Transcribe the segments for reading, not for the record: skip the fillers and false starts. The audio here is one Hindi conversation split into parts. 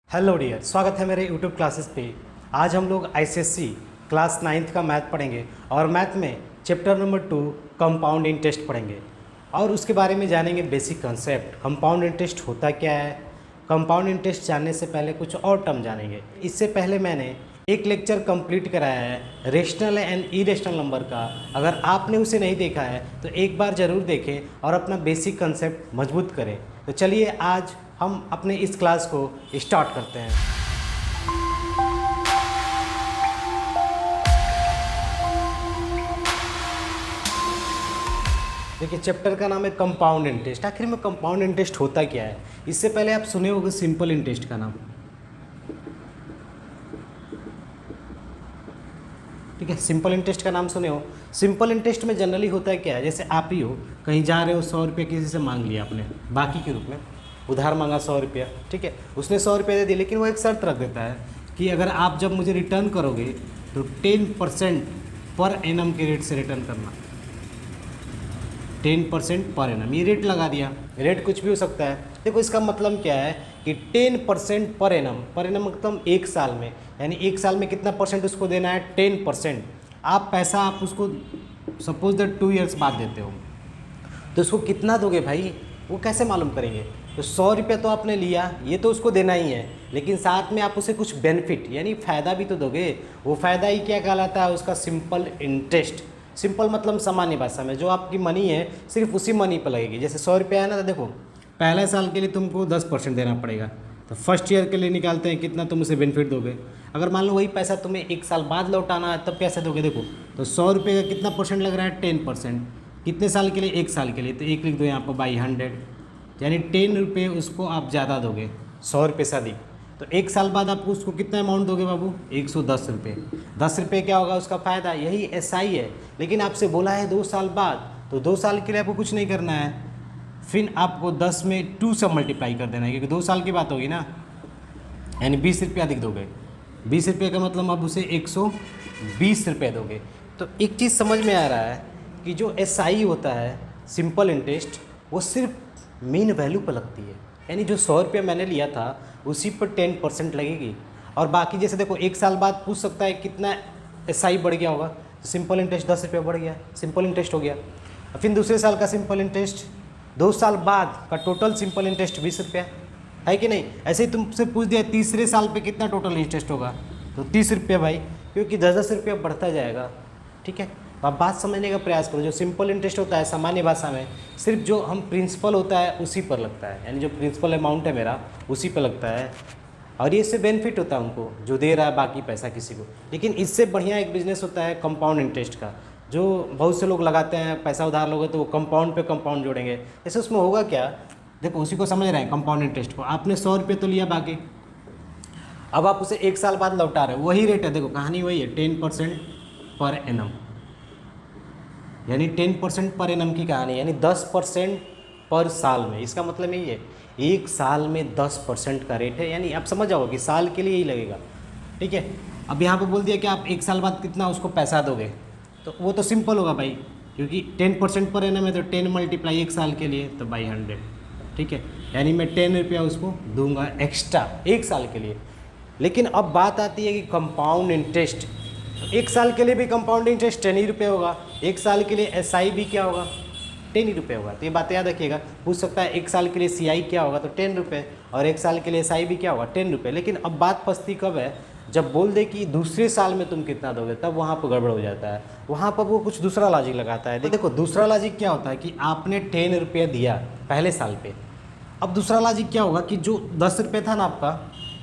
हेलो डियर, स्वागत है मेरे यूट्यूब क्लासेस पे। आज हम लोग आईसीएससी क्लास 9th का मैथ पढ़ेंगे और मैथ में चैप्टर नंबर 2 कंपाउंड इंटरेस्ट पढ़ेंगे और उसके बारे में जानेंगे बेसिक कंसेप्ट। कंपाउंड इंटरेस्ट होता क्या है, कंपाउंड इंटरेस्ट जानने से पहले कुछ और टर्म जानेंगे। इससे पहले मैंने एक लेक्चर कंप्लीट कराया है रेशनल एंड इरेशनल नंबर का। अगर आपने उसे नहीं देखा है तो एक बार ज़रूर देखें और अपना बेसिक कंसेप्ट मजबूत करें। तो चलिए आज हम अपने इस क्लास को स्टार्ट करते हैं। देखिए, चैप्टर का नाम है कंपाउंड इंटरेस्ट। आखिर में कंपाउंड इंटरेस्ट होता क्या है? इससे पहले आप सुने होंगे सिंपल इंटरेस्ट का नाम। ठीक है, सिंपल इंटरेस्ट का नाम सुने हो। सिंपल इंटरेस्ट में जनरली होता है क्या है, जैसे आप ही हो, कहीं जा रहे हो, 100 रुपये किसी से मांग लिया आपने, बाकी के रूप में उधार मांगा 100 रुपया। ठीक है, उसने 100 रुपये दे दिए, लेकिन वो एक शर्त रख देता है कि अगर आप जब मुझे रिटर्न करोगे तो 10% पर एनम के रेट से रिटर्न करना। 10% पर एनम, ये रेट लगा दिया। रेट कुछ भी हो सकता है। देखो, इसका मतलब क्या है कि 10% पर एनम मतलब एक साल में, यानी एक साल में कितना परसेंट उसको देना है? 10%। आप पैसा आप उसको सपोज दैट 2 ईयर्स बाद देते हो, तो उसको कितना दोगे भाई? वो कैसे मालूम करेंगे? तो 100 रुपये तो आपने लिया, ये तो उसको देना ही है, लेकिन साथ में आप उसे कुछ बेनिफिट यानी फ़ायदा भी तो दोगे। वो फ़ायदा ही क्या कहलाता है? उसका सिंपल इंटरेस्ट। सिंपल मतलब सामान्य भाषा में जो आपकी मनी है सिर्फ उसी मनी पर लगेगी। जैसे 100 रुपये है ना, तो देखो पहले साल के लिए तुमको 10% देना पड़ेगा, तो फर्स्ट ईयर के लिए निकालते हैं कितना तुम उसे बेनिफिट दोगे। अगर मान लो वही पैसा तुम्हें एक साल बाद लौटाना है, तब कैसे दोगे? देखो, तो 100 रुपये का कितना परसेंट लग रहा है? 10%। कितने साल के लिए? एक साल के लिए, तो एक लिख दो यहाँ पर बाई 100, यानी 10 रुपये उसको आप ज़्यादा दोगे, 100 रुपये से अधिक। तो एक साल बाद आपको उसको कितना अमाउंट दोगे बाबू? 110 रुपये। 10 रुपये क्या होगा उसका फ़ायदा? यही एसआई है। लेकिन आपसे बोला है 2 साल बाद, तो 2 साल के लिए आपको कुछ नहीं करना है, फिर आपको 10 में 2 से मल्टीप्लाई कर देना है, क्योंकि 2 साल की बात होगी ना, यानी 20 रुपये अधिक दोगे। 20 रुपये का मतलब आप उसे 120 रुपये दोगे। तो एक चीज़ समझ में आ रहा है कि जो एसआई होता है, सिंपल इंटरेस्ट, वो सिर्फ मेन वैल्यू पर लगती है। यानी जो 100 रुपये मैंने लिया था उसी पर 10% लगेगी। और बाकी जैसे देखो, एक साल बाद पूछ सकता है कितना एसआई बढ़ गया होगा, तो सिंपल इंटरेस्ट 10 रुपये बढ़ गया, सिंपल इंटरेस्ट हो गया। फिर दूसरे साल का सिंपल इंटरेस्ट, 2 साल बाद का टोटल सिंपल इंटरेस्ट 20 रुपया, है कि नहीं? ऐसे ही तुमसे पूछ दिया तीसरे साल पे कितना टोटल इंटरेस्ट होगा, तो 30 रुपया भाई, क्योंकि 10-10 रुपया बढ़ता जाएगा। ठीक है, तो आप बात समझने का प्रयास करो। जो सिंपल इंटरेस्ट होता है सामान्य भाषा में सिर्फ जो हम प्रिंसिपल होता है उसी पर लगता है, यानी जो प्रिंसिपल अमाउंट है मेरा उसी पर लगता है, और ये इससे बेनिफिट होता है उनको जो दे रहा है बाकी पैसा किसी को। लेकिन इससे बढ़िया एक बिजनेस होता है कंपाउंड इंटरेस्ट का, जो बहुत से लोग लगाते हैं। पैसा उधार लोगे तो वो कंपाउंड पे कंपाउंड जोड़ेंगे। जैसे उसमें होगा क्या, देखो उसी को समझ रहे हैं कंपाउंड इंटरेस्ट को। आपने 100 रुपये तो लिया, बाकी अब आप उसे एक साल बाद लौटा रहे हो, वही रेट है। देखो कहानी वही है, 10% पर एनम, यानी 10% पर एनम की कहानी, यानी 10% पर साल में। इसका मतलब यही है, एक साल में 10% का रेट है, यानी आप समझ जाओ कि साल के लिए यही लगेगा। ठीक है, अब यहाँ पे बोल दिया कि आप एक साल बाद कितना उसको पैसा दोगे, तो वो तो सिंपल होगा भाई, क्योंकि 10% पर एनम है, तो 10 मल्टीप्लाई एक साल के लिए तो बाई 100। ठीक है, यानी मैं 10 रुपया उसको दूंगा एक्स्ट्रा एक साल के लिए। लेकिन अब बात आती है कि कंपाउंड इंटरेस्ट, एक साल के लिए भी कंपाउंड इंटरेस्ट 10 ही रुपये होगा, एक साल के लिए एसआई भी क्या होगा? 10 ही रुपये होगा। तो ये बात याद रखिएगा। पूछ सकता है एक साल के लिए सीआई क्या होगा, तो 10 रुपये, और एक साल के लिए एसआई भी क्या होगा? 10 रुपये। लेकिन अब बात फंसती कब है, जब बोल दे कि दूसरे साल में तुम कितना दोगे, तब वहाँ पर गड़बड़ हो जाता है। वहाँ पर वो कुछ दूसरा लॉजिक लगाता है। देखो दूसरा लॉजिक क्या होता है कि आपने 10 रुपये दिया पहले साल पे, अब दूसरा लॉजिक क्या होगा कि जो 10 रुपये था ना आपका,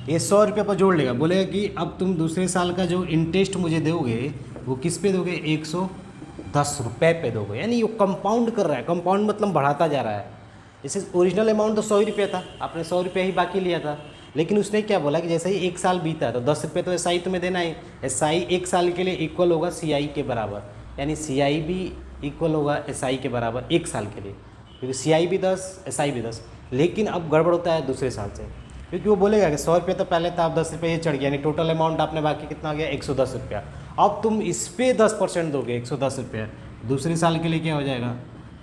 ये 100 रुपये पर जोड़ लेगा, बोलेगा कि अब तुम दूसरे साल का जो इंटरेस्ट मुझे दोगे वो किस पे दोगे? 110 रुपये पे दोगे। यानी वो कंपाउंड कर रहा है। कंपाउंड मतलब बढ़ाता जा रहा है। जैसे ओरिजिनल अमाउंट तो 100 रुपये था, आपने 100 रुपये ही बाकी लिया था, लेकिन उसने क्या बोला कि जैसे ही एक साल बीता तो 10 रुपये तो एसआई तुम्हें देना ही। एसआई एक साल के लिए इक्वल होगा सीआई के बराबर, यानी सीआई भी इक्वल होगा एसआई के बराबर एक साल के लिए, क्योंकि सीआई भी 10 एसआई भी 10। लेकिन अब गड़बड़ होता है दूसरे साल से, क्योंकि वो बोलेगा कि 100 रुपये तो पहले था, अब 10 रुपये ये चढ़ गया, यानी टोटल अमाउंट आपने बाकी कितना आ गया? 110 रुपया। अब तुम इस पर 10% दोगे, 110 रुपये। दूसरे साल के लिए क्या हो जाएगा?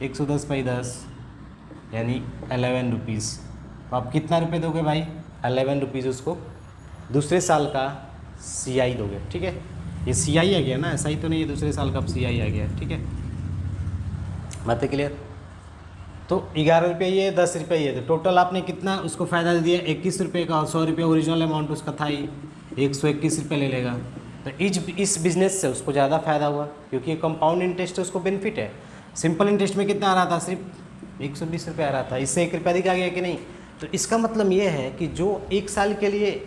110 बाई 10, यानी 11 रुपीज़। तो आप कितना रुपये दोगे भाई? 11 रुपीज़ उसको दूसरे साल का CI दोगे, ठीक है। ये CI आ गया ना, ऐसा ही तो नहीं है दूसरे साल का अब CI आ गया, ठीक है। बातें क्लियर। तो 11 रुपये ये, 10 रुपये ये, तो टोटल आपने कितना उसको फ़ायदा दिया 21 रुपये का, और 100 रुपये ओरिजिनल अमाउंट उसका था ही, 121 रुपये ले लेगा। तो इस बिज़नेस से उसको ज़्यादा फ़ायदा हुआ, क्योंकि कंपाउंड इंटरेस्ट उसको बेनिफिट है। सिंपल इंटरेस्ट में कितना आ रहा था, सिर्फ 120 रुपये आ रहा था, इससे 1 रुपया अधिक आ गया कि नहीं। तो इसका मतलब ये है कि जो 1 साल के लिए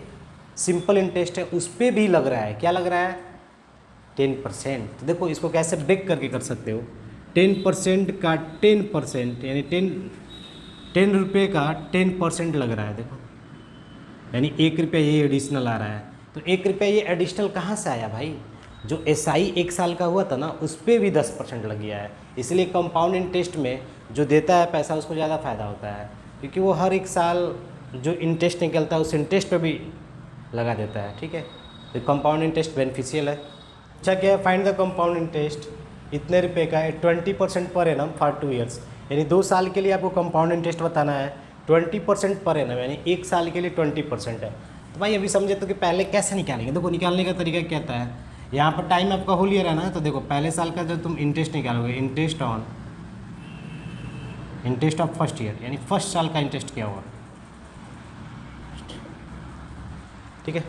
सिंपल इंटरेस्ट है उस पर भी लग रहा है, क्या लग रहा है, 10%। तो देखो इसको कैसे ब्रेक करके कर सकते हो, 10% का 10%, यानी 10 रुपये का 10% लग रहा है, देखो, यानी 1 रुपया ये एडिशनल आ रहा है। तो 1 रुपया ये एडिशनल कहाँ से आया भाई, जो SI 1 साल का हुआ था ना उस पर भी 10% लग गया है। इसलिए कंपाउंड इंटरेस्ट में जो देता है पैसा उसको ज़्यादा फ़ायदा होता है, क्योंकि वो हर 1 साल जो इंटरेस्ट निकलता है उस इंटरेस्ट पे भी लगा देता है, ठीक है। तो कंपाउंड इंटरेस्ट बेनिफिशियल है। अच्छा क्या है, फाइंड द कंपाउंड इंटरेस्ट, इतने रुपए का है, 20% पर एनम फॉर 2 ईयर्स, यानी 2 साल के लिए आपको कंपाउंड इंटरेस्ट बताना है 20% पर एनम, यानी 1 साल के लिए 20% है। तो भाई अभी समझे तो कि पहले कैसे निकालेंगे, देखो निकालने का तरीका क्या होता है, यहाँ पर टाइम आपका होल ईयर है ना, तो देखो पहले साल का जो तुम इंटरेस्ट निकालोगे, इंटरेस्ट ऑफ फर्स्ट ईयर, यानी फर्स्ट साल का इंटरेस्ट क्या होगा, ठीक है।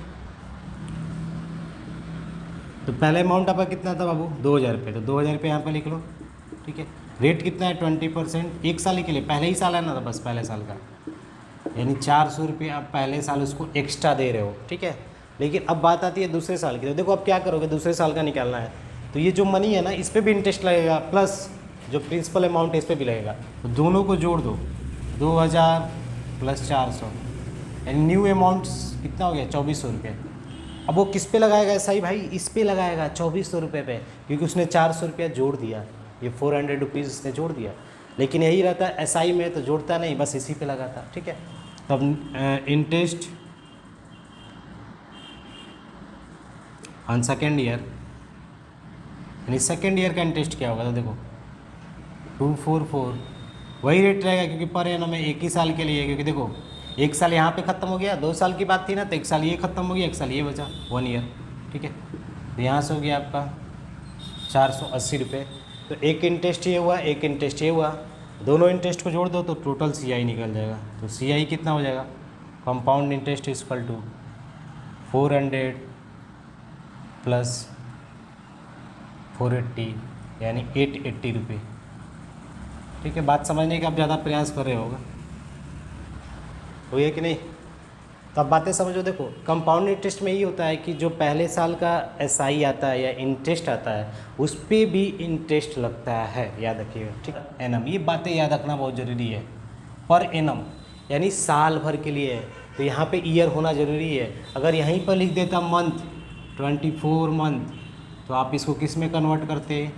तो पहले अमाउंट आपका कितना था बाबू, 2000 रुपये, तो 2000 रुपये यहाँ पर लिख लो, ठीक है। रेट कितना है, 20%, 1 साल के लिए, पहले ही साल है ना, तो बस पहले साल का, यानी 400 रुपये आप पहले साल उसको एक्स्ट्रा दे रहे हो, ठीक है। लेकिन अब बात आती है दूसरे साल की, तो देखो अब क्या करोगे, दूसरे साल का निकालना है, तो ये जो मनी है ना इस पर भी इंटरेस्ट लगेगा, प्लस जो प्रिंसिपल अमाउंट है इस पर भी लगेगा, तो दोनों को जोड़ दो, 2000 प्लस 400, यानी न्यू अमाउंट कितना हो गया, 2400 रुपये। अब वो किस पे लगाएगा SI भाई, इस पे लगाएगा 2400 रुपये पे, क्योंकि उसने 400 रुपया जोड़ दिया, ये 400 रुपीज़ उसने जोड़ दिया। लेकिन यही रहता है SI में तो जोड़ता नहीं, बस इसी पे लगाता, ठीक है। तो अब इंटरेस्ट ऑन सेकेंड ईयर, यानी सेकेंड ईयर का इंटरेस्ट क्या होगा, तो देखो 244, वही रेट रहेगा, क्योंकि पर एनम में 1 ही साल के लिए, क्योंकि देखो 1 साल यहाँ पे ख़त्म हो गया, 2 साल की बात थी ना, तो 1 साल ये ख़त्म हो गया, 1 साल ये बचा, 1 ईयर, ठीक है। तो यहाँ से हो गया आपका 480 रुपये। तो एक इंटरेस्ट ये हुआ, एक इंटरेस्ट ये हुआ, दोनों इंटरेस्ट को जोड़ दो तो टोटल CI निकल जाएगा। तो CI कितना हो जाएगा, compound interest is equal to 400 plus 480, यानी 880 रुपये, ठीक है। बात समझने का आप ज़्यादा प्रयास कर रहे होगा, हुई है कि नहीं। तो अब बातें समझो, देखो कंपाउंड इंटरेस्ट में ये होता है कि जो पहले साल का SI आता है या इंटरेस्ट आता है उस पर भी इंटरेस्ट लगता है, याद रखिएगा, ठीक है। एनम, ये बातें याद रखना बहुत ज़रूरी है, पर एनम यानी साल भर के लिए है, तो यहाँ पे ईयर होना ज़रूरी है। अगर यहीं पर लिख देता मंथ, 24 मंथ, तो आप इसको किस में कन्वर्ट करते,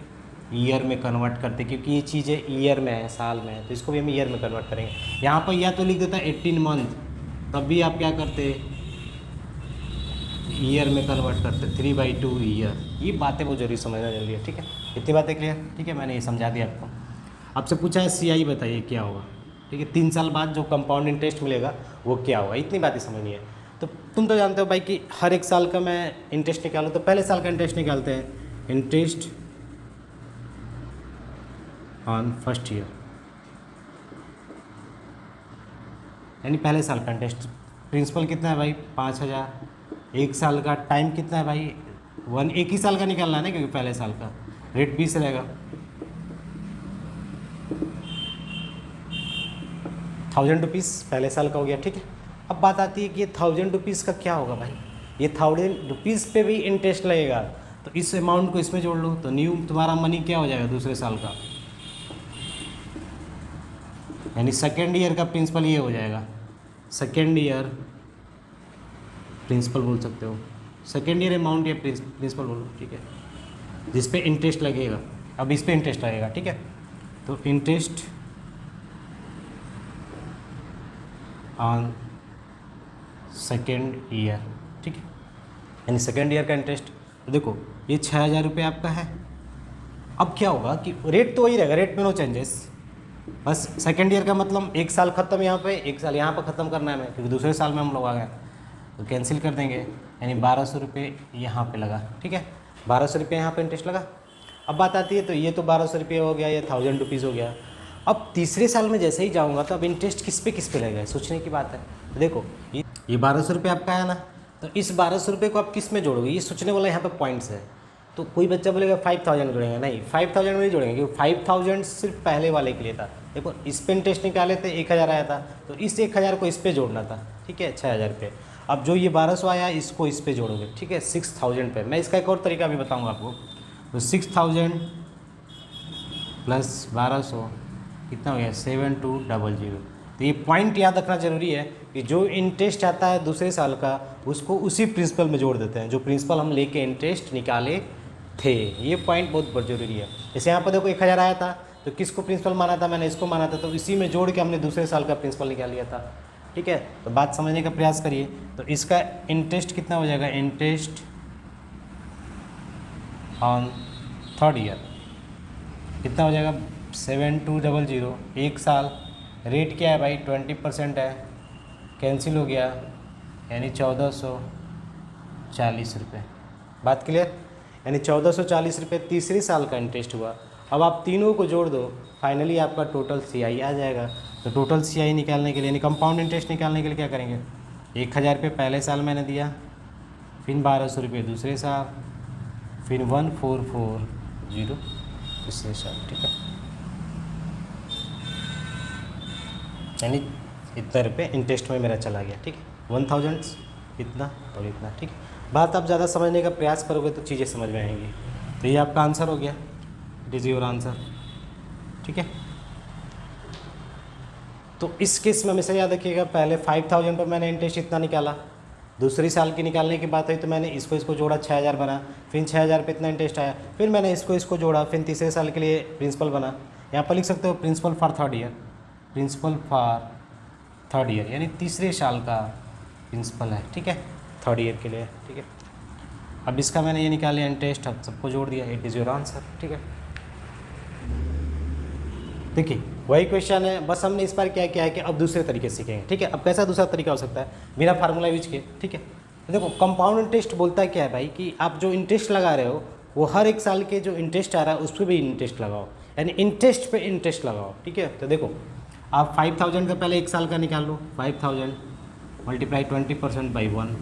ईयर में कन्वर्ट करते, क्योंकि ये चीज़ें ईयर में है, साल में है, तो इसको भी हम ईयर में कन्वर्ट करेंगे। यहाँ पर या तो लिख देता 18 मंथ, तब भी आप क्या करते, ईयर में कन्वर्ट करते, 3/2 ईयर। ये बातें बहुत जरूरी समझना जरूरी है, ठीक है। इतनी बातें क्लियर, ठीक है, मैंने ये समझा दिया आपको। आपसे पूछा है CI बताइए क्या होगा, ठीक है, 3 साल बाद जो कंपाउंड इंटरेस्ट मिलेगा वो क्या होगा, इतनी बातें समझनी है। तो तुम तो जानते हो भाई कि हर 1 साल का मैं इंटरेस्ट निकालूँ, तो पहले साल का इंटरेस्ट निकालते हैं, इंटरेस्ट ऑन फर्स्ट ईयर, यानी पहले साल का इंटरेस्ट। प्रिंसिपल कितना है भाई, 5000, 1 साल का टाइम कितना है भाई, 1 ही साल का निकालना है ना, क्योंकि पहले साल का रेट 20 रहेगा, 1000 रुपीज़ पहले साल का हो गया, ठीक है। अब बात आती है कि ये 1000 रुपीज़ का क्या होगा भाई, ये 1000 रुपीज़ पे भी इंटरेस्ट लगेगा, तो इस अमाउंट को इसमें जोड़ लो, तो न्यू तुम्हारा मनी क्या हो जाएगा दूसरे साल का, यानी सेकेंड ईयर का प्रिंसिपल ये हो जाएगा, सेकेंड ईयर प्रिंसिपल बोल सकते हो, सेकेंड ईयर अमाउंट या प्रिंसिपल बोलो, ठीक है, जिस पे इंटरेस्ट लगेगा। अब इस पे इंटरेस्ट लगेगा, ठीक है, तो इंटरेस्ट ऑन सेकेंड ईयर, ठीक है, यानी सेकेंड ईयर का इंटरेस्ट। तो देखो ये 6000 रुपये आपका है। अब क्या होगा कि रेट तो वही रहेगा, रेट में नो चेंजेस, बस सेकेंड ईयर का मतलब एक साल ख़त्म यहाँ पे, एक साल यहाँ पर ख़त्म करना है हमें, क्योंकि दूसरे साल में हम लोग आ गए, तो कैंसिल कर देंगे, यानी 1200 रुपये यहाँ पे लगा। ठीक है, 1200 रुपये यहाँ पे इंटरेस्ट लगा। अब बात आती है, तो ये तो 1200 रुपये हो गया, ये 1000 रुपीज़ हो गया। अब तीसरे साल में जैसे ही जाऊँगा तो अब इंटरेस्ट किस पे लगेगा, सोचने की बात है। तो देखो ये 1200 रुपये आपका है ना, तो इस 1200 रुपये को आप किस में जोड़ोगे, ये सोचने वाला यहाँ पे पॉइंट्स है। तो कोई बच्चा बोलेगा 5000 जोड़ेंगे, नहीं 5000 में नहीं जोड़ेंगे, क्योंकि 5000 सिर्फ पहले वाले के लिए था। देखो इस पे इंटरेस्ट निकाले थे, 1000 आया था, तो इस 1000 को इस पे जोड़ना था। ठीक है, 6000 रुपये। अब जो ये 1200 आया इसको इस पे जोड़ोगे। ठीक है, 6000 पे। मैं इसका एक और तरीका भी बताऊँगा आपको। तो 6000 प्लस 1200 कितना हो गया, 7200। तो ये पॉइंट याद रखना जरूरी है कि जो इंटरेस्ट आता है दूसरे साल का, उसको उसी प्रिंसिपल में जोड़ देते हैं जो प्रिंसिपल हम लेके इंटरेस्ट निकाले थे। ये पॉइंट बहुत जरूरी है। जैसे यहाँ पर देखो 1000 आया था, तो किसको प्रिंसिपल माना था, मैंने इसको माना था, तो इसी में जोड़ के हमने दूसरे साल का प्रिंसिपल निकाल लिया था। ठीक है, तो बात समझने का प्रयास करिए। तो इसका इंटरेस्ट कितना हो जाएगा, इंटरेस्ट ऑन थर्ड ईयर कितना हो जाएगा, 7200। एक साल रेट क्या है भाई, 20% है, कैंसिल हो गया, यानी 1440 रुपये। बात क्लियर, यानी 1440 रुपये तीसरे साल का इंटरेस्ट हुआ। अब आप तीनों को जोड़ दो, फाइनली आपका टोटल CI आ जाएगा। तो टोटल CI निकालने के लिए, यानी कंपाउंड इंटरेस्ट निकालने के लिए क्या करेंगे, 1000 रुपये पहले साल मैंने दिया, फिर 1200 रुपये दूसरे साल, फिर 1440 तीसरे साल। ठीक है, यानी इतना रुपये इंटरेस्ट में मेरा चला गया। ठीक है, 1000 इतना और इतना। ठीक है, बात आप ज़्यादा समझने का प्रयास करोगे तो चीज़ें समझ में आएंगी। तो ये आपका आंसर हो गया, इट इज़ योर आंसर। ठीक है, तो इस केस में हमेशा याद रखिएगा, पहले 5000 पर मैंने इंटरेस्ट इतना निकाला, दूसरी साल की निकालने की बात हुई तो मैंने इसको जोड़ा, 6000 बना, फिर 6000 पे इतना इंटरेस्ट आया, फिर मैंने इसको जोड़ा, फिर तीसरे साल के लिए प्रिंसिपल बना। यहाँ पर लिख सकते हो principal for third year, principal for third year, यानी तीसरे साल का प्रिंसिपल है। ठीक है, थर्ड ईयर के लिए। ठीक है, अब इसका मैंने ये निकाल लिया इंटरेस्ट, अब सबको जोड़ दिया, इट इज़ योर आंसर। ठीक है, देखिए वही क्वेश्चन है, बस हमने इस बार क्या किया है कि अब दूसरे तरीके से सीखेंगे। ठीक है, अब कैसा दूसरा तरीका हो सकता है, बिना फार्मूला यूज किए। ठीक है, तो देखो कंपाउंड इंटरेस्ट बोलता है क्या है भाई, कि आप जो इंटरेस्ट लगा रहे हो वो हर एक साल के जो इंटरेस्ट आ रहा है उस पर भी इंटरेस्ट लगाओ, यानी इंटरेस्ट पे इंटरेस्ट लगाओ। ठीक है, तो देखो आप 5000 का पहले एक साल का निकाल लो, 5000 मल्टीप्लाई 20% बाई 1,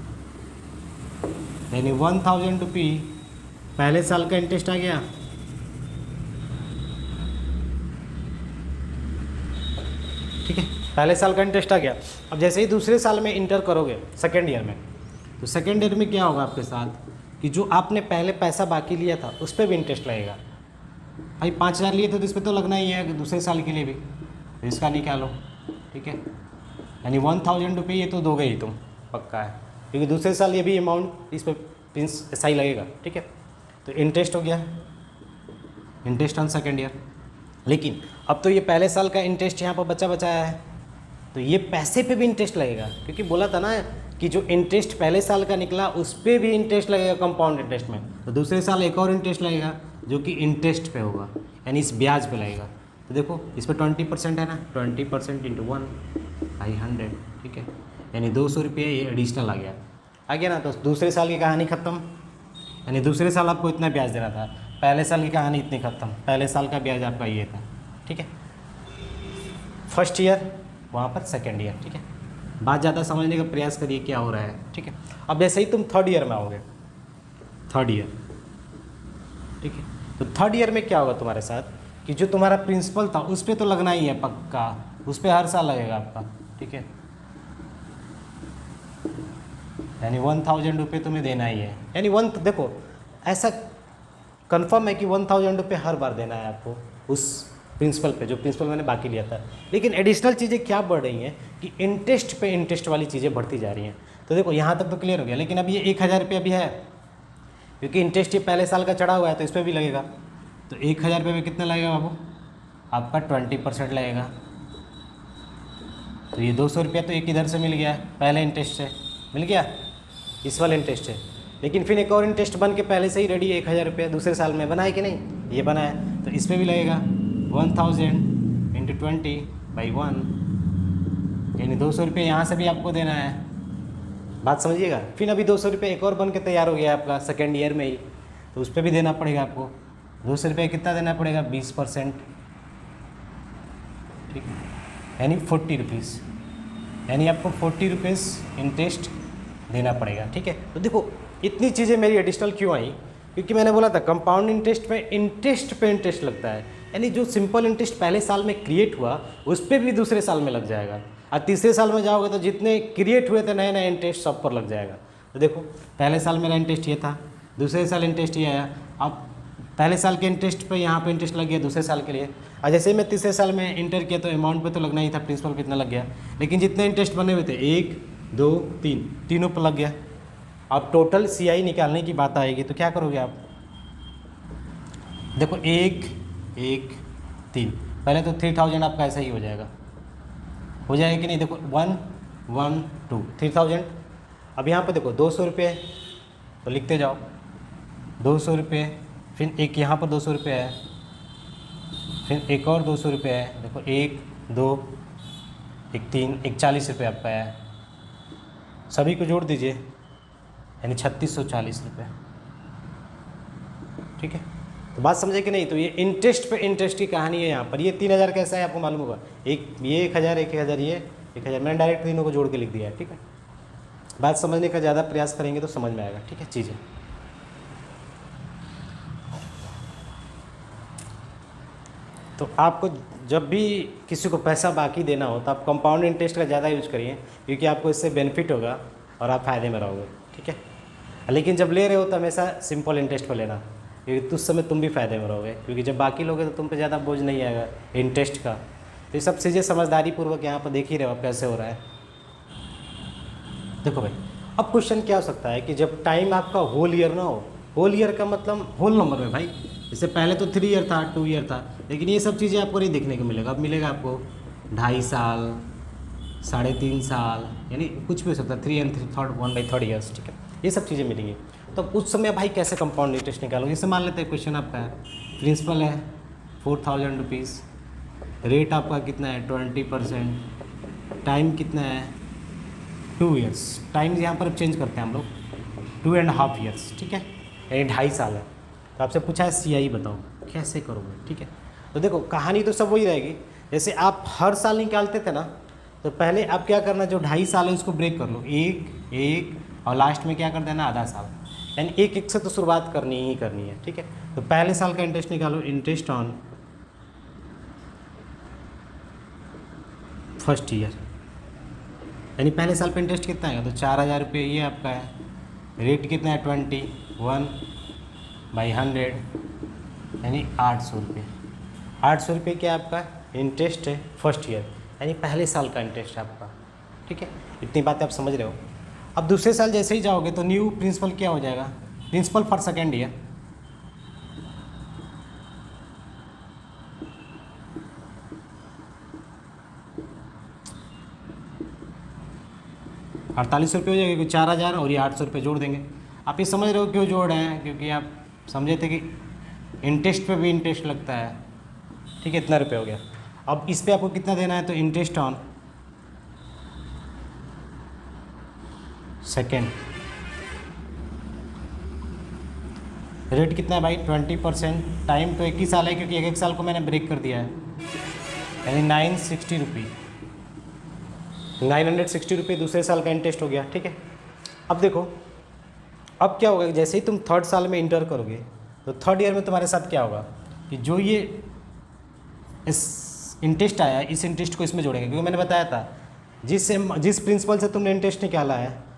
यानी 1000 रुपये पहले साल का इंटरेस्ट आ गया। ठीक है, पहले साल का इंटरेस्ट आ गया। अब जैसे ही दूसरे साल में इंटर करोगे सेकेंड ईयर में, तो सेकेंड ईयर में क्या होगा आपके साथ, कि जो आपने पहले पैसा बाकी लिया था उस पर भी इंटरेस्ट लगेगा। भाई 5000 लिए थे तो इस पर तो लगना ही है दूसरे साल के लिए भी, तो इसका निकालो। ठीक है, यानी 1000 रुपये ये तो दोगे ही तुम, पक्का है, क्योंकि दूसरे साल ये भी अमाउंट इस पर प्रिंस ऐसा ही लगेगा। ठीक है, तो इंटरेस्ट हो गया, इंटरेस्ट ऑन सेकेंड ईयर। लेकिन अब तो ये पहले साल का इंटरेस्ट यहाँ पर बचाया है, तो ये पैसे पे भी इंटरेस्ट लगेगा, क्योंकि बोला था ना कि जो इंटरेस्ट पहले साल का निकला उस पर भी इंटरेस्ट लगेगा कंपाउंड इंटरेस्ट में। तो दूसरे साल एक और इंटरेस्ट लगेगा जो कि इंटरेस्ट पे होगा, यानी इस ब्याज पे लगेगा। तो देखो इस पर 20% है ना, 20% इंटू 1 बाई 100। ठीक है, यानी 200 रुपये ये एडिशनल आ गया ना। तो दूसरे साल की कहानी ख़त्म, यानी दूसरे साल आपको इतना ब्याज देना था, पहले साल की कहानी इतनी ख़त्म, पहले साल का ब्याज आपका ये था। ठीक है, फर्स्ट ईयर वहाँ पर सेकेंड ईयर। ठीक है, बात ज़्यादा समझने का प्रयास करिए क्या हो रहा है। ठीक है, अब जैसे ही तुम थर्ड ईयर में आओगे, थर्ड ईयर, ठीक है, तो थर्ड ईयर में क्या होगा तुम्हारे साथ, कि जो तुम्हारा प्रिंसिपल था उस पर तो लगना ही है पक्का, उस पर हर साल लगेगा आपका। ठीक है, यानी 1000 रुपये तुम्हें देना ही है, यानी देखो ऐसा कंफर्म है कि 1000 रुपये हर बार देना है आपको उस प्रिंसिपल पे, जो प्रिंसिपल मैंने बाकी लिया था। लेकिन एडिशनल चीज़ें क्या बढ़ रही हैं कि इंटरेस्ट पे इंटरेस्ट वाली चीज़ें बढ़ती जा रही हैं। तो देखो यहाँ तक तो क्लियर हो गया, लेकिन अब ये 1000 रुपये अभी है, क्योंकि इंटरेस्ट ये पहले साल का चढ़ा हुआ है तो इस पर भी लगेगा। तो 1000 रुपये में कितना लगेगा बाबू, आपका 20% लगेगा। तो ये 200 रुपया तो एक इधर से मिल गया, पहले इंटरेस्ट से मिल गया, इस वाले इंटरेस्ट से। लेकिन फिर एक और इंटरेस्ट बन के पहले से ही रेडी है, 1000 रुपये दूसरे साल में बनाए कि नहीं, ये बना है, तो इस पर भी लगेगा 1000 × इंटू 20/1, यानी 200 रुपये यहाँ से भी आपको देना है। बात समझिएगा। फिर अभी 200 रुपये एक और बन के तैयार हो गया आपका सेकेंड ईयर में ही, तो उस पर भी देना पड़ेगा आपको। 200 रुपये कितना देना पड़ेगा? 20%, ठीक है, यानी 40 रुपीज़, यानी आपको 40 रुपीज़ इंटरेस्ट देना पड़ेगा, ठीक है। तो देखो इतनी चीज़ें मेरी एडिशनल क्यों आई, क्योंकि मैंने बोला था कंपाउंड इंटरेस्ट में इंटरेस्ट पे इंटरेस्ट लगता है, यानी जो सिंपल इंटरेस्ट पहले साल में क्रिएट हुआ उस पर भी दूसरे साल में लग जाएगा, और तीसरे साल में जाओगे तो जितने क्रिएट हुए थे नए नए इंटरेस्ट सब पर लग जाएगा। तो देखो पहले साल मेरा इंटरेस्ट ये था, दूसरे साल इंटरेस्ट ये आया, अब पहले साल के इंटरेस्ट पे यहाँ पे इंटरेस्ट लग गया दूसरे साल के लिए, और जैसे ही मैं तीसरे साल में इंटर किया तो अमाउंट पे तो लगना ही था, प्रिंसिपल कितना लग गया, लेकिन जितने इंटरेस्ट बने हुए थे 1 2 3 तीनों पर लग गया। अब टोटल CI निकालने की बात आएगी तो क्या करोगे आप? देखो 1 1 3, पहले तो 3000 आपका ऐसा ही हो जाएगा कि नहीं? देखो 1 1 2 3000। अब यहाँ पर देखो 200 रुपये तो लिखते जाओ, 200 रुपये, फिर एक यहाँ पर 200 रुपये है, फिर एक और 200 रुपये है, देखो 1 2 1 3 1 40 रुपये आपका है, सभी को जोड़ दीजिए यानी 3640 रुपये, ठीक है। तो बात समझे कि नहीं? तो ये इंटरेस्ट पे इंटरेस्ट की कहानी है यहाँ पर। ये 3000 कैसा है आपको मालूम होगा, ये 1000 1000 ये 1000, मैंने डायरेक्ट तीनों को जोड़ के लिख दिया है, ठीक है। बात समझने का ज़्यादा प्रयास करेंगे तो समझ में आएगा, ठीक है चीज़ें। तो आपको जब भी किसी को पैसा बाकी देना हो तो आप कंपाउंड इंटरेस्ट का ज़्यादा यूज करिए, क्योंकि आपको इससे बेनिफिट होगा और आप फ़ायदे में रहोगे, ठीक है। लेकिन जब ले रहे हो तो हमेशा सिंपल इंटरेस्ट पर लेना, क्योंकि उस समय तुम भी फ़ायदे में रहोगे, क्योंकि जब बाकी लोगे तो तुम पे ज़्यादा बोझ नहीं आएगा इंटरेस्ट का। तो ये सब चीज़ें समझदारी पूर्वक यहाँ पर देख ही रहे हो कैसे हो रहा है। देखो भाई, अब क्वेश्चन क्या हो सकता है कि जब टाइम आपका होल ईयर ना हो, होल ईयर का मतलब होल नंबर में भाई, इससे पहले तो 3 ईयर था 2 ईयर था, लेकिन ये सब चीज़ें आपको नहीं देखने को मिलेगा। अब मिलेगा आपको 2.5 साल 3.5 साल, यानी कुछ भी हो सकता है, 3 and 1/3 ईयर्स, ठीक है, ये सब चीज़ें मिलेंगी। तो उस समय भाई कैसे कंपाउंड इंटरेस्ट निकालोगे? जैसे मान लेते हैं क्वेश्चन आपका है, प्रिंसिपल है 4000 रुपीज़, रेट आपका कितना है 20%, टाइम कितना है 2 ईयर्स, टाइम यहाँ पर चेंज करते हैं हम लोग 2.5 ईयर्स, ठीक है, यानी 2.5 साल है। तो आपसे पूछा है CI बताओ कैसे करोगे, ठीक है। तो देखो कहानी तो सब वही रहेगी, जैसे आप हर साल निकालते थे ना, तो पहले आप क्या करना, जो 2.5 साल है उसको ब्रेक कर लो, 1 1 और लास्ट में क्या कर देना आधा साल, यानी 1 1 से तो शुरुआत करनी ही करनी है, ठीक है। तो पहले साल का इंटरेस्ट निकालो, इंटरेस्ट ऑन फर्स्ट ईयर, यानी पहले साल पे इंटरेस्ट कितना है तो 4000 रुपये ये आपका है, रेट कितना है 21/100 यानी 800 रुपये। 800 रुपये क्या आपका इंटरेस्ट है फर्स्ट ईयर, यानी पहले साल का इंटरेस्ट है आपका, ठीक है। इतनी बातें आप समझ रहे हो। अब दूसरे साल जैसे ही जाओगे तो न्यू प्रिंसिपल क्या हो जाएगा, प्रिंसिपल फॉर सेकेंड ईयर, ₹48 हो जाएगा, क्योंकि 4000 और ये 800 रुपये जोड़ देंगे। आप ये समझ रहे हो क्यों जोड़ रहे हैं, क्योंकि आप समझे थे कि इंटरेस्ट पे भी इंटरेस्ट लगता है, ठीक है। इतना रुपये हो गया। अब इस पे आपको कितना देना है, तो इंटरेस्ट ऑन सेकेंड, रेट कितना है भाई 20%, टाइम तो 1 ही साल है क्योंकि 1 साल को मैंने ब्रेक कर दिया है, यानी 960 रुपये, 960 रुपये दूसरे साल का इंटरेस्ट हो गया, ठीक है। अब देखो अब क्या होगा, जैसे ही तुम 3rd साल में इंटर करोगे तो 3rd ईयर में तुम्हारे साथ क्या होगा कि जो ये इस इंटरेस्ट आया, इस इंटरेस्ट को इसमें जोड़ेंगे, क्योंकि मैंने बताया था जिस प्रिंसिपल से तुमने इंटरेस्ट निकाला है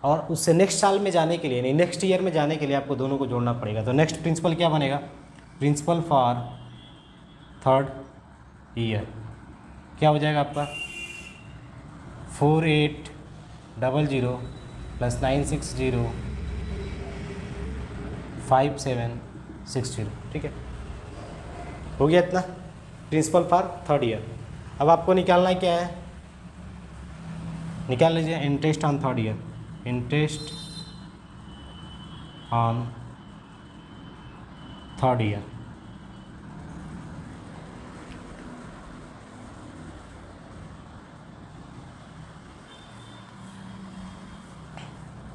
और उससे नेक्स्ट साल में जाने के लिए, नहीं नेक्स्ट ईयर में जाने के लिए आपको दोनों को जोड़ना पड़ेगा। तो नेक्स्ट प्रिंसिपल क्या बनेगा, प्रिंसिपल फॉर 3rd ईयर क्या हो जाएगा आपका 4800 प्लस 960 5760, ठीक है। हो गया इतना प्रिंसिपल फॉर 3rd ईयर। अब आपको निकालना क्या है, निकाल लीजिए interest on 3rd year, interest on 3rd year,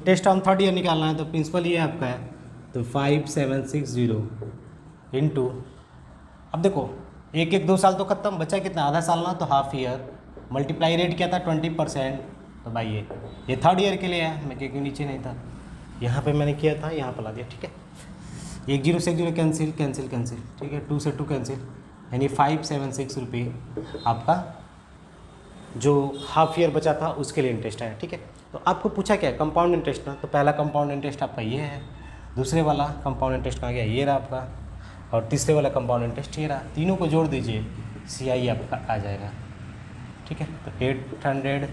interest on third year निकालना है तो प्रिंसिपल ये आपका है, तो 5760 इंटू, अब देखो 1 साल तो खत्म, बचा कितना, आधा साल ना, तो हाफ ईयर, मल्टीप्लाई रेट क्या था 20%, तो भाई ये थर्ड ईयर के लिए है, मैं क्योंकि नीचे नहीं था, यहाँ पे मैंने किया था, यहाँ पर ला दिया, ठीक है। 1 से 1 कैंसिल कैंसिल कैंसिल, ठीक है, 2 से 2 कैंसिल, यानी 576 रुपये आपका जो हाफ ईयर बचा था उसके लिए इंटरेस्ट आया, ठीक है। तो आपको पूछा क्या है, कंपाउंड इंटरेस्ट ना, तो पहला कंपाउंड इंटरेस्ट आपका ये है, दूसरे वाला कंपाउंड इंटरेस्ट कहाँ गया, ये रहा आपका, और तीसरे वाला कंपाउंड इंटरेस्ट ये रहा, तीनों को जोड़ दीजिए, CI आपका आ जाएगा, ठीक है। तो 800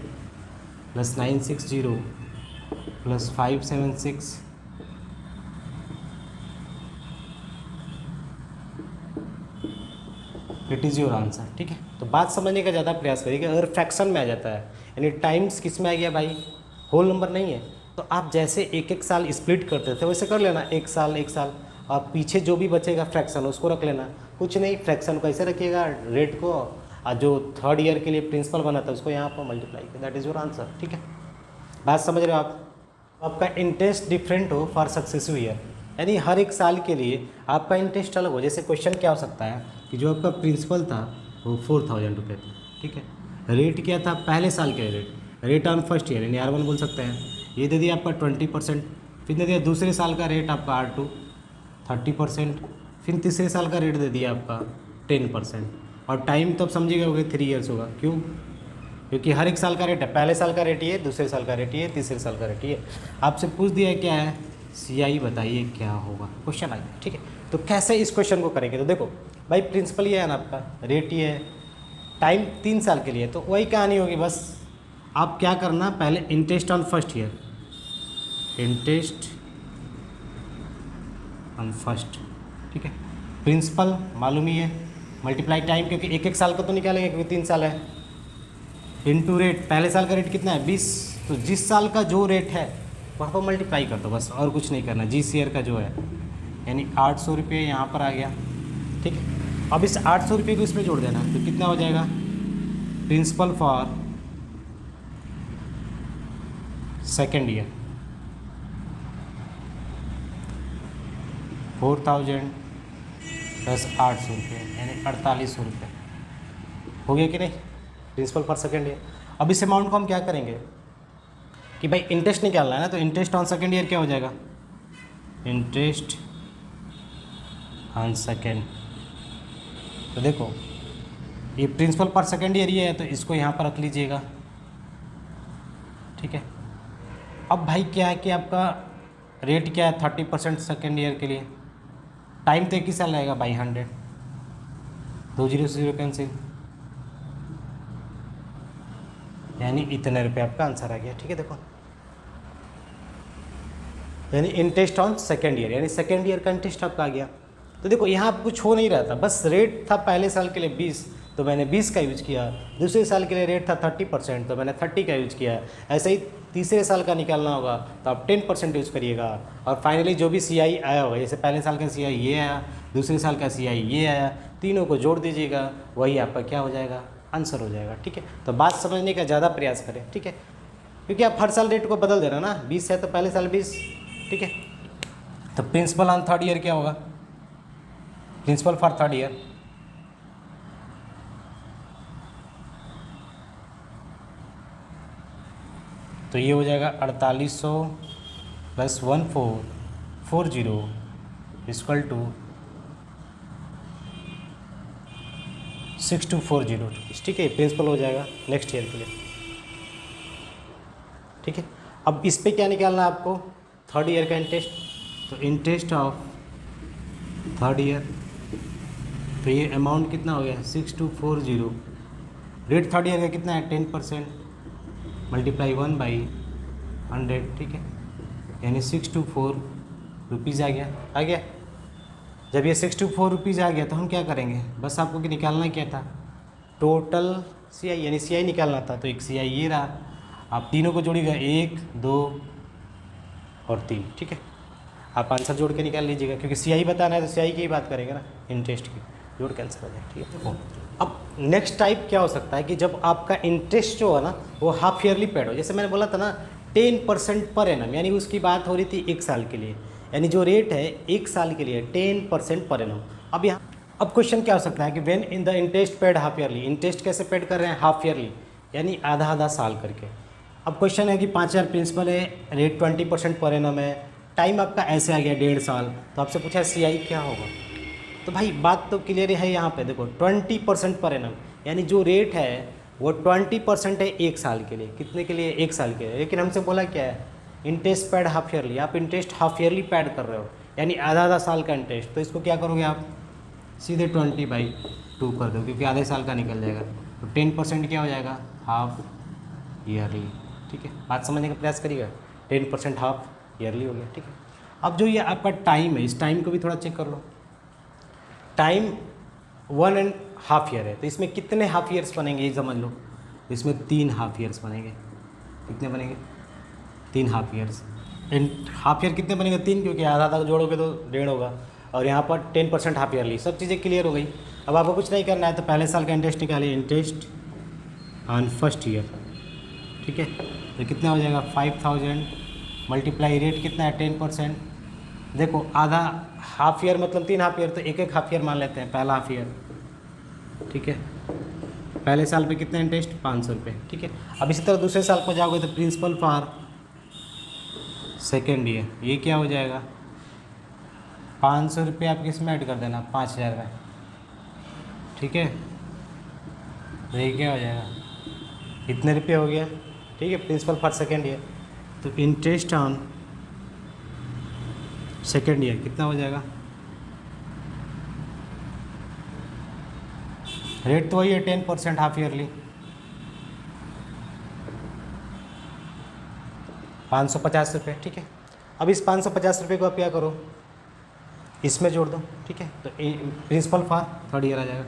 plus 960 plus 576 it is your answer, ठीक है। तो बात समझने का ज़्यादा प्रयास करिएगा। अगर फ्रैक्शन में आ जाता है, यानी टाइम्स किस में आ गया भाई, होल नंबर नहीं है, तो आप जैसे एक साल स्प्लिट करते थे वैसे कर लेना, एक साल, और पीछे जो भी बचेगा फ्रैक्शन उसको रख लेना, कुछ नहीं, फ्रैक्शन को ऐसे रखिएगा, रेट को, और जो थर्ड ईयर के लिए प्रिंसिपल बना था उसको यहाँ पर मल्टीप्लाई किया, दैट इज़ योर आंसर, ठीक है। बात समझ रहे हो आप। आपका इंटरेस्ट डिफरेंट हो फॉर सक्सेसिव ईयर, यानी हर एक साल के लिए आपका इंटरेस्ट अलग हो। जैसे क्वेश्चन क्या हो सकता है कि जो आपका प्रिंसिपल था वो 4000 रुपये था, ठीक है, रेट क्या था पहले साल के रेट ऑन फर्स्ट ईयर, यानी R1 बोल सकते हैं, ये दे दिया आपका 20%, फिर दे दिया दूसरे साल का रेट आपका R2 30%, फिर तीसरे साल का रेट दे दिया आपका 10%, और टाइम तो आप समझिएगा होगा 3 ईयर्स होगा, क्यों, क्योंकि हर एक साल का रेट है, पहले साल का रेट ये, दूसरे साल का रेट ये, तीसरे साल का रेट ये। आपसे पूछ दिया क्या है, CI बताइए क्या होगा, क्वेश्चन आ गया, ठीक है। तो कैसे इस क्वेश्चन को करेंगे, तो देखो भाई प्रिंसिपल ये है ना आपका, रेट ये है, टाइम 3 साल के लिए, तो वही कहानी होगी, बस आप क्या करना, पहले interest on first year, interest on first, ठीक है, प्रिंसिपल मालूम ही है, मल्टीप्लाई टाइम, क्योंकि एक साल का तो निकालेंगे क्योंकि 3 साल है, इनटू रेट, पहले साल का रेट कितना है 20, तो जिस साल का जो रेट है वहाँ पर मल्टीप्लाई कर दो बस, और कुछ नहीं करना, GCR का जो है, यानी 800 रुपये यहाँ पर आ गया, ठीक है। अब इस 800 रुपये को इसमें जोड़ देना, तो कितना हो जाएगा, principal for second year 4000 plus 800 रुपये, यानी 4800 रुपये हो गया कि नहीं, प्रिंसिपल फॉर सेकेंड ईयर। अब इस अमाउंट को हम क्या करेंगे कि भाई इंटरेस्ट निकालना है ना, तो इंटरेस्ट ऑन सेकेंड ईयर क्या हो जाएगा, इंटरेस्ट ऑन सेकेंड, तो देखो ये प्रिंसिपल पर सेकेंड ईयर ये है, तो इसको यहाँ पर रख लीजिएगा, ठीक है। अब भाई क्या है कि आपका रेट क्या है 30% सेकेंड ईयर के लिए, टाइम तो 1 ही साल रहेगा भाई, 100, 2 0 से 0 कैंसिल, यानी इतने रुपये आपका आंसर आ गया, ठीक है। देखो यानी इंटरेस्ट ऑन सेकेंड ईयर, यानी सेकेंड ईयर का इंटरेस्ट आपका आ गया। तो देखो यहाँ कुछ हो नहीं रहा था, बस रेट था पहले साल के लिए 20, तो मैंने 20 का यूज किया, दूसरे साल के लिए रेट था 30%, तो मैंने 30 का यूज किया, ऐसे ही तीसरे साल का निकालना होगा तो आप 10% यूज करिएगा, और फाइनली जो भी CI आया होगा, जैसे पहले साल का CI ये आया, दूसरे साल का CI ये आया, तीनों को जोड़ दीजिएगा, वही आपका क्या हो जाएगा, आंसर हो जाएगा, ठीक है। तो बात समझने का ज़्यादा प्रयास करें, ठीक है, क्योंकि आप हर साल रेट को बदल देना ना, 20 है तो पहले साल 20, ठीक है। तो प्रिंसिपल ऑन थर्ड ईयर क्या होगा, प्रिंसिपल फॉर थर्ड ईयर, तो ये हो जाएगा 4800 प्लस 1440 इक्वल टू 6240, ठीक है, प्रिंसिपल हो जाएगा नेक्स्ट ईयर के लिए, ठीक है। अब इस पे क्या निकालना है आपको, थर्ड ईयर का इंटरेस्ट, तो इंटरेस्ट ऑफ थर्ड ईयर, तो ये अमाउंट कितना हो गया 6240, रेट थर्ड ईयर का कितना है 10%, मल्टीप्लाई 1/100, ठीक है, यानी 624 रुपीज़ आ गया। जब ये 624 रुपीज़ आ गया तो हम क्या करेंगे, बस आपको कि निकालना क्या था, टोटल CI, यानी CI निकालना था, तो एक CI ये रहा, आप तीनों को जोड़िएगा 1 2 और 3, ठीक है। आप आंसर जोड़ के निकाल लीजिएगा, क्योंकि CI बताना है तो CI की ही बात करेंगे ना, इंटरेस्ट की, जोड़ के आंसर हो जाएगा, ठीक है। देखो अब नेक्स्ट टाइप क्या हो सकता है कि जब आपका इंटरेस्ट जो है ना वो हाफ ईयरली पेड हो, जैसे मैंने बोला था ना 10% पर एनम, यानी उसकी बात हो रही थी एक साल के लिए, यानी जो रेट है एक साल के लिए 10% पर एनम। अब क्वेश्चन क्या हो सकता है कि when in the interest paid half yearly, interest कैसे पेड कर रहे हैं, हाफ ईयरली, यानी आधा आधा साल करके। अब क्वेश्चन है कि 5,000 प्रिंसिपल है, रेट 20% पर एनम है, टाइम आपका ऐसे आ गया 1.5 साल, तो आपसे पूछा CI क्या होगा। तो भाई बात तो क्लियर है यहाँ पे, देखो 20% पर एनम, यानी जो रेट है वो 20% है एक साल के लिए, कितने के लिए, एक साल के लिए। लेकिन हमसे बोला क्या है, इंटरेस्ट पेड हाफ ईयरली, आप इंटरेस्ट हाफ ईयरली पेड कर रहे हो, यानी आधा आधा साल का इंटरेस्ट। तो इसको क्या करोगे आप, सीधे 20/2 कर दो, क्योंकि आधे साल का निकल जाएगा। तो 10% क्या हो जाएगा, हाफ ईयरली। ठीक है, बात समझने का प्रयास करिएगा, 10% हाफ ईयरली हो गया। ठीक है, अब जो ये आपका टाइम है, इस टाइम को भी थोड़ा चेक कर लो। टाइम 1.5 ईयर है, तो इसमें कितने हाफ ईयर्स बनेंगे ये समझ लो। इसमें 3 हाफ ईयर्स बनेंगे। कितने बनेंगे, 3 हाफ ईयर्स। हाफ ईयर कितने बनेंगे, 3, क्योंकि आधा आधा जोड़ोगे तो 1.5 होगा, और यहाँ पर 10% हाफ ईयरली। सब चीज़ें क्लियर हो गई। अब आपको कुछ नहीं करना है, तो पहले साल का इंटरेस्ट निकालिए, इंटरेस्ट ऑन फर्स्ट ईयर। ठीक है, तो कितना हो जाएगा, 5,000 मल्टीप्लाई रेट कितना है, 10%। देखो आधा हाफ ईयर मतलब 3 हाफ ईयर, तो एक हाफ ईयर मान लेते हैं, पहला हाफ ईयर। ठीक है, पहले साल पे कितना इंटरेस्ट, 500 रुपये। ठीक है, अब इसी तरह दूसरे साल को जाओगे तो प्रिंसिपल फॉर सेकेंड ईयर, ये क्या हो जाएगा, 500 रुपये आप किस में ऐड कर देना, 5,000 में। ठीक है, तो ये क्या हो जाएगा, इतने रुपये हो गया। ठीक है, प्रिंसिपल फॉर सेकेंड ईयर, तो इंटरेस्ट ऑन सेकेंड ईयर कितना हो जाएगा, रेट तो वही है 10% हाफ ईयरली, 550 रुपये। ठीक है, अब इस 550 रुपये को आप क्या करो, इसमें जोड़ दो। ठीक है, तो प्रिंसिपल फॉर थर्ड ईयर आ जाएगा।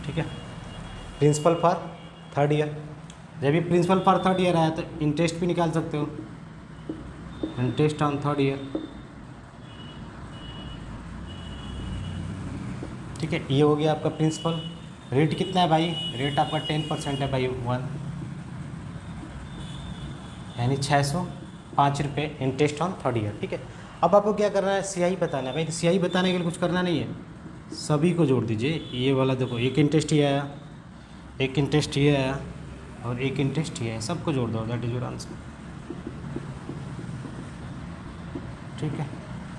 ठीक है, प्रिंसिपल फॉर थर्ड ईयर, जब भी प्रिंसिपल फॉर थर्ड ईयर आया तो इंटरेस्ट भी निकाल सकते हो, इंटरेस्ट ऑन थर्ड ईयर। ठीक है, ये हो गया आपका प्रिंसिपल। रेट कितना है भाई, रेट आपका 10% है भाई 1, यानी 605 रुपये इंटरेस्ट ऑन थर्ड ईयर। ठीक है, अब आपको क्या करना है, CI बताना है भाई। तो CI बताने के लिए कुछ करना नहीं है, सभी को जोड़ दीजिए। ये वाला देखो, एक इंटरेस्ट ये आया, एक इंटरेस्ट ये आया, और एक इंटरेस्ट ये है, सबको जोड़ दो, दैट इज योर आंसर। ठीक है,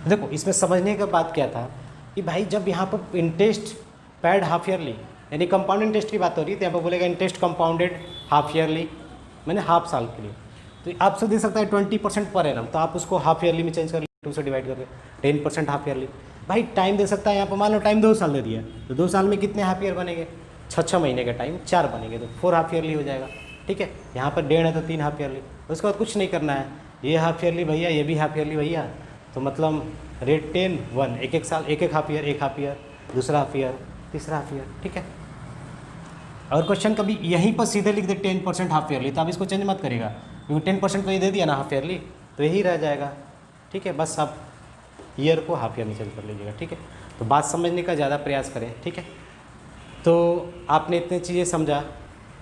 देखो इसमें समझने का बात क्या था कि भाई जब यहाँ पर इंटरेस्ट पैड हाफ ईयरली, यानी कंपाउंड इंटरेस्ट की बात हो रही है, तो यहाँ पर बोलेगा इंटरेस्ट कंपाउंडेड हाफ ईयरली, मैंने हाफ साल के लिए। तो आपसे दे सकता है 20% पर एनम, तो आप उसको हाफ ईयरली में चेंज कर लीजिए, 2 से डिवाइड करके 10% हाफ ईयरली। भाई टाइम दे सकता है, यहाँ पर मान लो टाइम 2 साल दे दिया, तो 2 साल में कितने हाफ ईयर बनेंगे, 6 महीने का टाइम, 4 बनेंगे, तो 4 हाफ ईयरली हो जाएगा। ठीक है, यहाँ पर 1.5 है तो 3 हाफ ईयरली। उसके बाद कुछ नहीं करना है, ये हाफ ईयरली भैया, ये भी हाफ ईयरली भैया, तो मतलब रेट 10 1, एक साल, एक हाफ ईयर, एक हाफ ईयर, दूसरा हाफ ईयर, तीसरा हाफ ईयर। ठीक है, और क्वेश्चन कभी यहीं पर सीधे लिख दे 10% हाफ ईयरली, तो आप इसको चेंज मत करिएगा, क्योंकि 10% तो ये दे दिया ना हाफ ईयरली, तो यही रह जाएगा। ठीक है, बस आप ईयर को हाफ ईयर में चेंज कर लीजिएगा। ठीक है, तो बात समझने का ज़्यादा प्रयास करें। ठीक है, तो आपने इतनी चीज़ें समझा।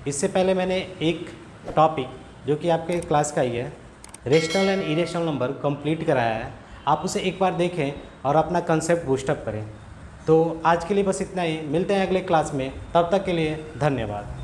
इससे पहले मैंने एक टॉपिक जो कि आपके क्लास का ही है, rational and irrational number, complete कराया है। आप उसे एक बार देखें और अपना कंसेप्ट बूस्टअप करें। तो आज के लिए बस इतना ही, मिलते हैं अगले क्लास में, तब तक के लिए धन्यवाद।